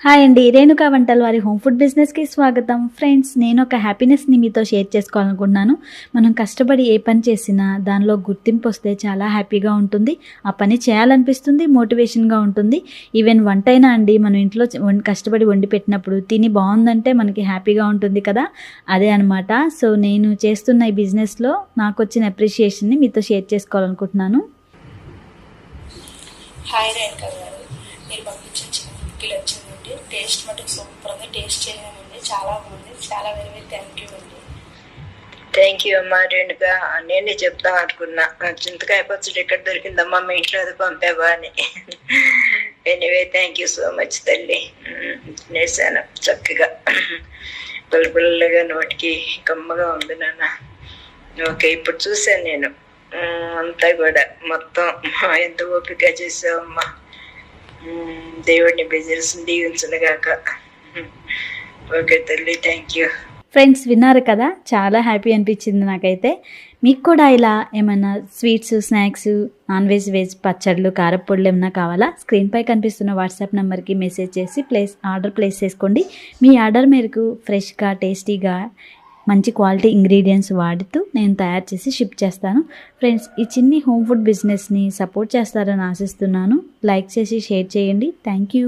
Hi అండి, రేణుకా వంటల వారి హోమ్ ఫుడ్ బిజినెస్కి స్వాగతం. ఫ్రెండ్స్, నేను ఒక హ్యాపీనెస్ని మీతో షేర్ చేసుకోవాలనుకుంటున్నాను. మనం కష్టపడి ఏ పని చేసినా దానిలో గుర్తింపు వస్తే చాలా హ్యాపీగా ఉంటుంది. ఆ పని చేయాలనిపిస్తుంది, మోటివేషన్గా ఉంటుంది. ఈవెన్ వంట అయినా అండి, మనం ఇంట్లో కష్టపడి వండి పెట్టినప్పుడు తిని బాగుందంటే మనకి హ్యాపీగా ఉంటుంది కదా, అదే అనమాట. సో నేను చేస్తున్న ఈ బిజినెస్లో నాకు వచ్చిన అప్రిషియేషన్ని మీతో షేర్ చేసుకోవాలనుకుంటున్నాను. హాయ్ రేణుకా గారు, మీరు పంపించిన చిన్న కిలో వచ్చిందండి. టేస్ట్ మటుకు సూపర్ ఉంది. టేస్ట్ చేయలేమండి, చాలా బాగుంది. చాలా వెరీ వెరీ థ్యాంక్ యూ అండి. థ్యాంక్ యూ అమ్మా రేణుగా. నేనే చెప్తాం అనుకున్నా, చింతకాయ పచ్చడి ఎక్కడ దొరికిందమ్మా, మీ ఇంట్లో అది పంపావా అని. Anyway thank you so much తల్లి. నేసాను చక్కగా, పుల్లపుల్లగా, నోటికి కమ్మగా ఉంది నాన్న. ఓకే, ఇప్పుడు చూసాను నేను అంతా కూడా మొత్తం. ఎంత ఓపిక చేసావమ్మా. దేవుడిని బిజినెస్ దీవించనుగాక. ఓకే తల్లి, థ్యాంక్ యూ. ఫ్రెండ్స్, విన్నారు కదా, చాలా హ్యాపీ అనిపించింది నాకైతే. మీకు కూడా ఇలా ఏమైనా sweets, snacks, non veg, veg పచ్చళ్ళు, కారపొడులు ఏమైనా కావాలా? స్క్రీన్పై కనిపిస్తున్న వాట్సాప్ నెంబర్కి మెసేజ్ చేసి ఆర్డర్ ప్లేస్ చేసుకోండి. మీ ఆర్డర్ మేరకు ఫ్రెష్గా, టేస్టీగా, మంచి క్వాలిటీ ఇంగ్రీడియంట్స్ వాడుతూ నేను తయారు చేసి షిప్ చేస్తాను. ఫ్రెండ్స్, ఈ చిన్ని హోమ్ ఫుడ్ బిజినెస్ని సపోర్ట్ చేస్తారని ఆశిస్తున్నాను. లైక్ చేసి షేర్ చేయండి. Thank you.